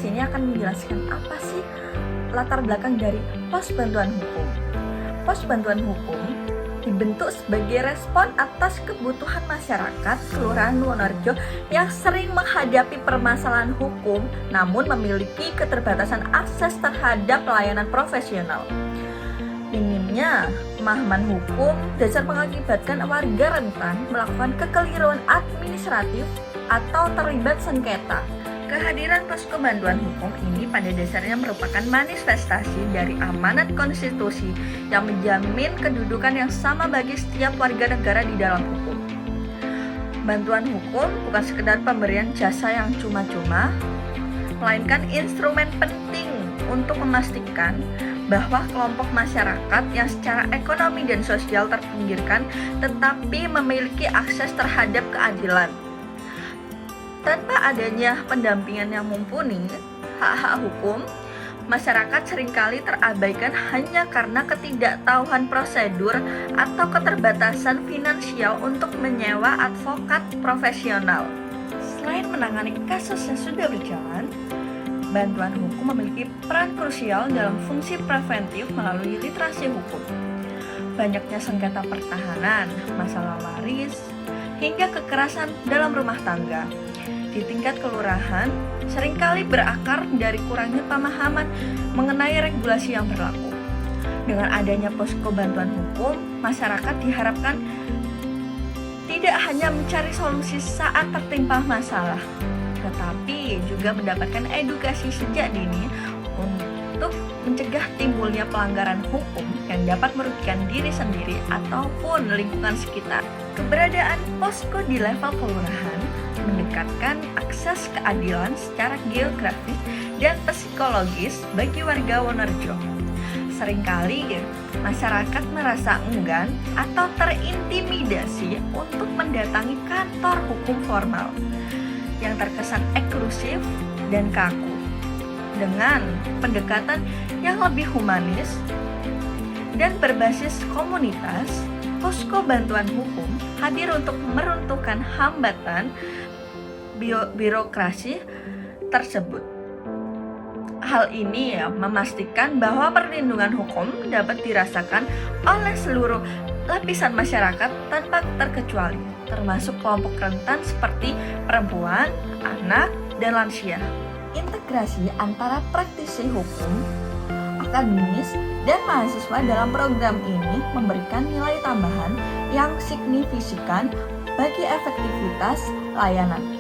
sini akan menjelaskan apa sih latar belakang dari Pos Bantuan Hukum. Pos Bantuan Hukum dibentuk sebagai respon atas kebutuhan masyarakat Kelurahan Wonorejo yang sering menghadapi permasalahan hukum namun memiliki keterbatasan akses terhadap pelayanan profesional. Minimnya pemahaman hukum dasar mengakibatkan warga rentan melakukan kekeliruan administratif atau terlibat sengketa. Kehadiran posko bantuan hukum ini pada dasarnya merupakan manifestasi dari amanat konstitusi yang menjamin kedudukan yang sama bagi setiap warga negara di dalam hukum. Bantuan hukum bukan sekedar pemberian jasa yang cuma-cuma, melainkan instrumen penting untuk memastikan bahwa kelompok masyarakat yang secara ekonomi dan sosial terpinggirkan tetapi memiliki akses terhadap keadilan. Tanpa adanya pendampingan yang mumpuni, hak-hak hukum, masyarakat seringkali terabaikan hanya karena ketidaktahuan prosedur atau keterbatasan finansial untuk menyewa advokat profesional. Selain menangani kasus yang sudah berjalan, bantuan hukum memiliki peran krusial dalam fungsi preventif melalui literasi hukum. Banyaknya sengketa pertahanan, masalah waris, hingga kekerasan dalam rumah tangga di tingkat kelurahan seringkali berakar dari kurangnya pemahaman mengenai regulasi yang berlaku. Dengan adanya posko bantuan hukum, masyarakat diharapkan tidak hanya mencari solusi saat tertimpa masalah, tetapi juga mendapatkan edukasi sejak dini untuk mencegah timbulnya pelanggaran hukum yang dapat merugikan diri sendiri ataupun lingkungan sekitar. Keberadaan posko di level kelurahan mendekatkan akses keadilan secara geografis dan psikologis bagi warga Wonorejo. Seringkali masyarakat merasa enggan atau terintimidasi untuk mendatangi kantor hukum formal yang terkesan eksklusif dan kaku. Dengan pendekatan yang lebih humanis dan berbasis komunitas, posko bantuan hukum hadir untuk meruntuhkan hambatan birokrasi tersebut. Hal ini memastikan bahwa perlindungan hukum dapat dirasakan oleh seluruh lapisan masyarakat tanpa terkecuali, termasuk kelompok rentan seperti perempuan, anak, dan lansia. Integrasi antara praktisi hukum, akademis, dan mahasiswa dalam program ini memberikan nilai tambahan yang signifikan bagi efektivitas layanan.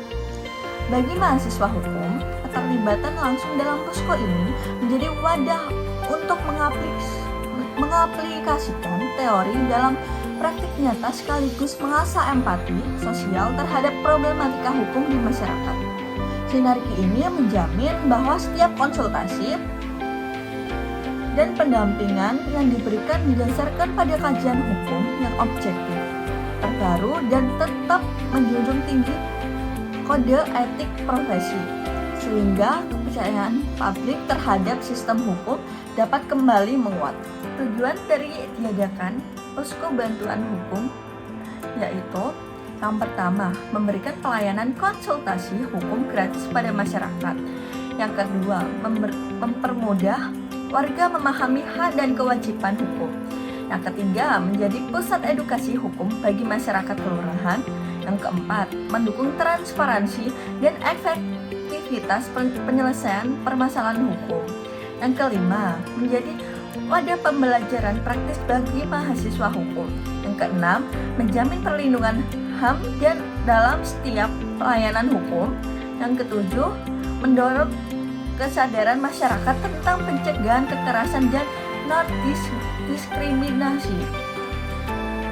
Bagi mahasiswa hukum, keterlibatan langsung dalam posko ini menjadi wadah untuk mengaplikasikan teori dalam praktik nyata sekaligus mengasah empati sosial terhadap problematika hukum di masyarakat. Sinergi ini menjamin bahwa setiap konsultasi dan pendampingan yang diberikan didasarkan pada kajian hukum yang objektif, terbaru, dan tetap menjunjung tinggi kode etik profesi, sehingga kepercayaan publik terhadap sistem hukum dapat kembali menguat. Tujuan dari diadakan posko bantuan hukum yaitu yang pertama, memberikan pelayanan konsultasi hukum gratis pada masyarakat. Yang kedua, mempermudah warga memahami hak dan kewajiban hukum. Yang ketiga, menjadi pusat edukasi hukum bagi masyarakat kelurahan. Yang keempat, mendukung transparansi dan efektivitas penyelesaian permasalahan hukum. Yang kelima, menjadi wadah pembelajaran praktis bagi mahasiswa hukum. Yang keenam, menjamin perlindungan HAM dan dalam setiap pelayanan hukum. Yang ketujuh, mendorong kesadaran masyarakat tentang pencegahan kekerasan dan non-diskriminasi.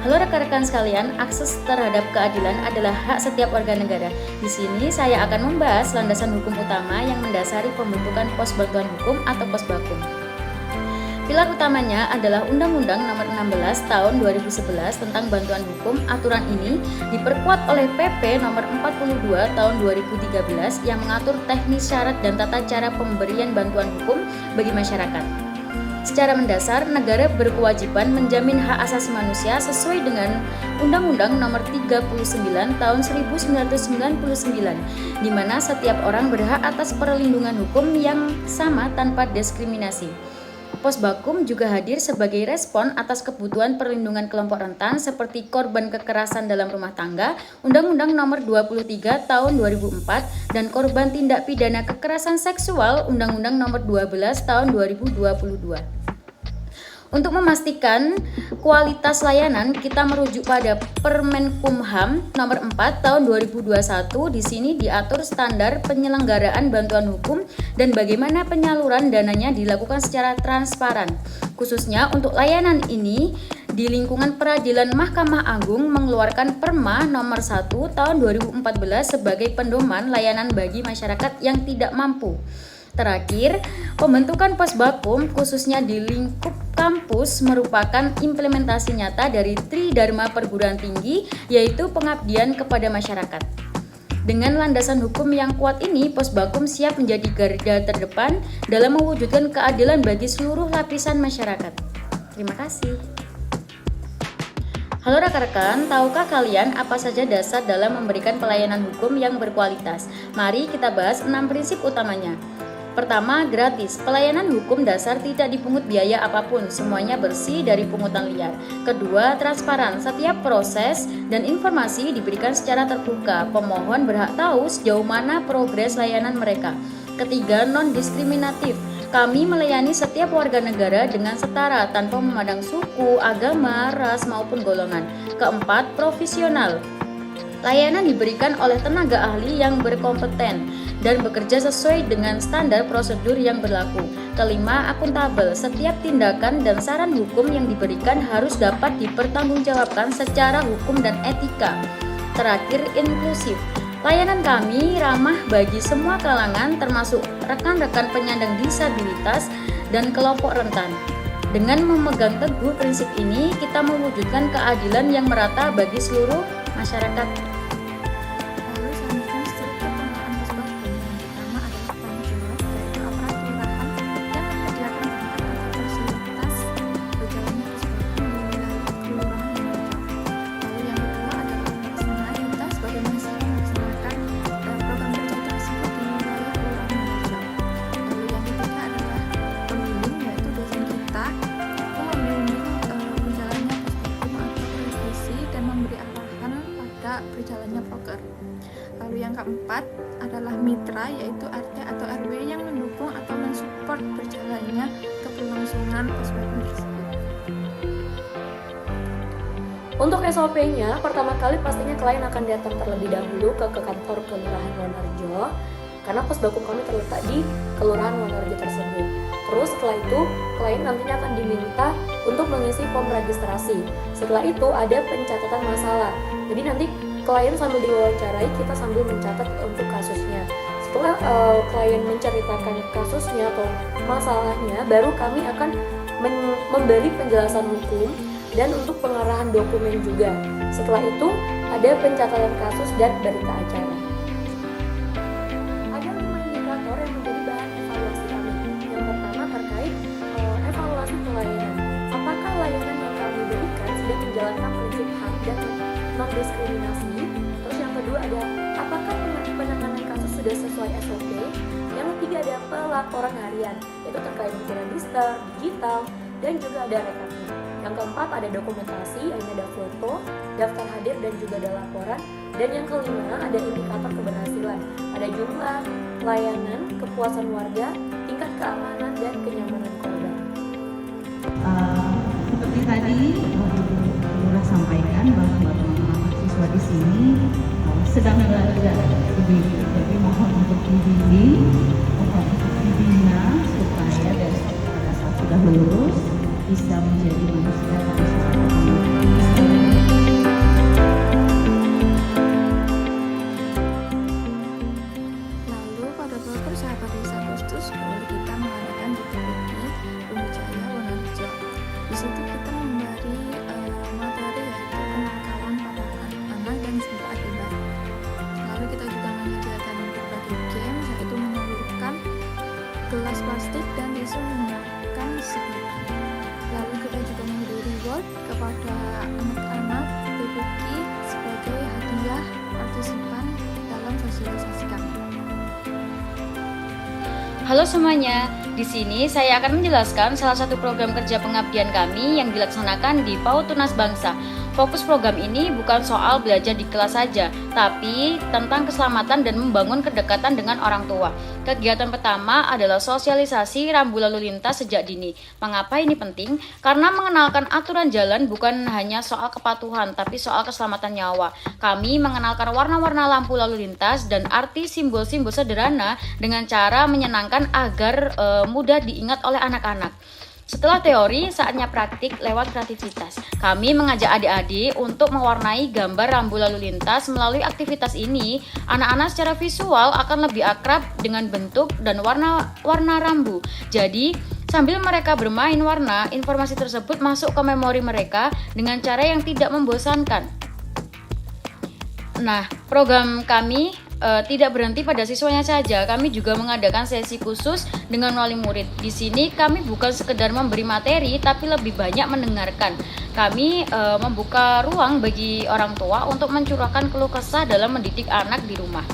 Halo rekan-rekan sekalian, akses terhadap keadilan adalah hak setiap warga negara. Di sini saya akan membahas landasan hukum utama yang mendasari pembentukan pos bantuan hukum atau pos bakum. Pilar utamanya adalah Undang-Undang Nomor 16 Tahun 2011 tentang Bantuan Hukum. Aturan ini diperkuat oleh PP Nomor 42 Tahun 2013 yang mengatur teknis syarat dan tata cara pemberian bantuan hukum bagi masyarakat. Secara mendasar, negara berkewajiban menjamin hak asasi manusia sesuai dengan Undang-Undang Nomor 39 Tahun 1999, di mana setiap orang berhak atas perlindungan hukum yang sama tanpa diskriminasi. Posbakum juga hadir sebagai respon atas kebutuhan perlindungan kelompok rentan seperti korban kekerasan dalam rumah tangga, Undang-Undang Nomor 23 Tahun 2004, dan korban tindak pidana kekerasan seksual, Undang-Undang Nomor 12 Tahun 2022. Untuk memastikan kualitas layanan, kita merujuk pada Permenkumham Nomor 4 Tahun 2021. Di sini diatur standar penyelenggaraan bantuan hukum dan bagaimana penyaluran dananya dilakukan secara transparan. Khususnya untuk layanan ini, di lingkungan peradilan Mahkamah Agung mengeluarkan Perma Nomor 1 Tahun 2014 sebagai pedoman layanan bagi masyarakat yang tidak mampu. Terakhir, pembentukan Posbakum khususnya di lingkup kampus merupakan implementasi nyata dari Tridharma Perguruan Tinggi, yaitu pengabdian kepada masyarakat. Dengan landasan hukum yang kuat ini, Posbakum siap menjadi garda terdepan dalam mewujudkan keadilan bagi seluruh lapisan masyarakat. Terima kasih. Halo rekan-rekan, tahukah kalian apa saja dasar dalam memberikan pelayanan hukum yang berkualitas? Mari kita bahas 6 prinsip utamanya. Pertama, gratis. Pelayanan hukum dasar tidak dipungut biaya apapun, semuanya bersih dari pungutan liar. Kedua, transparan. Setiap proses dan informasi diberikan secara terbuka. Pemohon berhak tahu sejauh mana progres layanan mereka. Ketiga, non-diskriminatif. Kami melayani setiap warga negara dengan setara tanpa memandang suku, agama, ras maupun golongan. Keempat, profesional. Layanan diberikan oleh tenaga ahli yang berkompeten dan bekerja sesuai dengan standar prosedur yang berlaku. Kelima, akuntabel. Setiap tindakan dan saran hukum yang diberikan harus dapat dipertanggungjawabkan secara hukum dan etika. Terakhir, inklusif. Layanan kami ramah bagi semua kalangan termasuk rekan-rekan penyandang disabilitas dan kelompok rentan. Dengan memegang teguh prinsip ini, kita mewujudkan keadilan yang merata bagi seluruh masyarakat. Lalu selanjutnya struktur pengelolaan Posbakum. Yang pertama adalah tanggung jawab, yaitu aparat kelurahan yang menyediakan tempat atau fasilitas berjalannya Posbakum di wilayah kelurahan yang terjangkau. Lalu yang kedua adalah pelaksana. Kita sebagai masyarakat melaksanakan program kerja tersebut di wilayah kelurahan yang terjangkau. Lalu yang ketiga adalah pembimbing, yaitu dosen kita yang membimbing berjalannya Posbakum atau revisi dan memberi arahan pada berjalannya proker. Lalu yang keempat adalah mitra, yaitu RT atau RW yang mendukung atau mensupport berjalannya keberlangsungan Posbakum tersebut. Untuk SOP-nya, pertama kali pastinya klien akan datang terlebih dahulu ke kantor Kelurahan Wonorejo karena Posbakum kami terletak di Kelurahan Wonorejo tersebut. Terus setelah itu, klien nantinya akan diminta untuk mengisi form registrasi. Setelah itu ada pencatatan masalah. Jadi nanti klien sambil diwawancarai, kita sambil mencatat untuk kasusnya. Setelah klien menceritakan kasusnya atau masalahnya, baru kami akan memberi penjelasan hukum dan untuk pengarahan dokumen juga. Setelah itu ada pencatatan kasus dan berita acara. Ada 5 indikator yang menjadi bahan evaluasi kami. Yang pertama terkait evaluasi pelayanan. Apakah layanan yang kami berikan sudah menjalankan prinsip HAM dan non-diskriminasi? Terus yang kedua ada apakah penanganan kasus sudah sesuai SOP? Yang ketiga ada pelaporan harian, yaitu terkait buku register, digital, dan juga ada rekapnya. Yang keempat ada dokumentasi, ini ada foto, daftar hadir dan juga ada laporan. Dan yang kelima ada indikator keberhasilan, ada jumlah layanan, kepuasan warga, tingkat keamanan dan kenyamanan korban. Seperti tadi Lurah sampaikan bahwa teman-teman mahasiswa di sini sedang belajar lebih, jadi mohon untuk dibimbing, mohon untuk dibina supaya dari pada saat sudah lulus bisa menjadi manusia yang Lalu pada proker Sahabat Desa Agustus kita mengadakan di TPI Lumajaya Wonorejo. Di situ kita memberi materi, yaitu kenakalan pada anak dan sebab akibat. Lalu kita juga menyediakan berbagai game, yaitu menyalurkan gelas plastik dan tisu menggunakan sedotan. Halo semuanya, di sini saya akan menjelaskan salah satu program kerja pengabdian kami yang dilaksanakan di PAUD Tunas Bangsa. Fokus program ini bukan soal belajar di kelas saja, tapi tentang keselamatan dan membangun kedekatan dengan orang tua. Kegiatan pertama adalah sosialisasi rambu lalu lintas sejak dini. Mengapa ini penting? Karena mengenalkan aturan jalan bukan hanya soal kepatuhan, tapi soal keselamatan nyawa. Kami mengenalkan warna-warna lampu lalu lintas dan arti simbol-simbol sederhana dengan cara menyenangkan agar mudah diingat oleh anak-anak. Setelah teori, saatnya praktik lewat kreativitas. Kami mengajak adik-adik untuk mewarnai gambar rambu lalu lintas. Melalui aktivitas ini, anak-anak secara visual akan lebih akrab dengan bentuk dan warna rambu. Jadi, sambil mereka bermain warna, informasi tersebut masuk ke memori mereka dengan cara yang tidak membosankan. Nah, program kami tidak berhenti pada siswanya saja. Kami juga mengadakan sesi khusus dengan wali murid. Di sini kami bukan sekedar memberi materi, tapi lebih banyak mendengarkan. Kami membuka ruang bagi orang tua untuk mencurahkan keluh kesah dalam mendidik anak di rumah.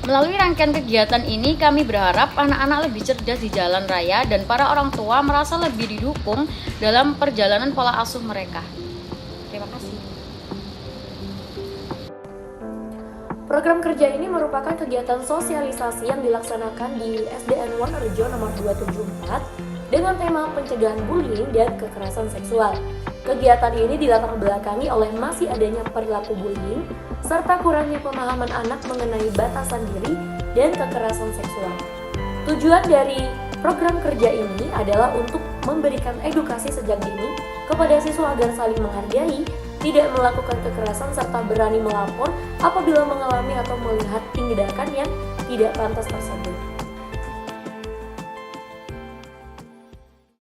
Melalui rangkaian kegiatan ini, kami berharap anak-anak lebih cerdas di jalan raya dan para orang tua merasa lebih didukung dalam perjalanan pola asuh mereka. Terima kasih. Program kerja ini merupakan kegiatan sosialisasi yang dilaksanakan di SDN Wonorejo nomor 274 dengan tema pencegahan bullying dan kekerasan seksual. Kegiatan ini dilatar belakangi oleh masih adanya perilaku bullying serta kurangnya pemahaman anak mengenai batasan diri dan kekerasan seksual. Tujuan dari program kerja ini adalah untuk memberikan edukasi sejak dini kepada siswa agar saling menghargai, tidak melakukan kekerasan serta berani melapor apabila mengalami atau melihat tindakan yang tidak pantas tersebut.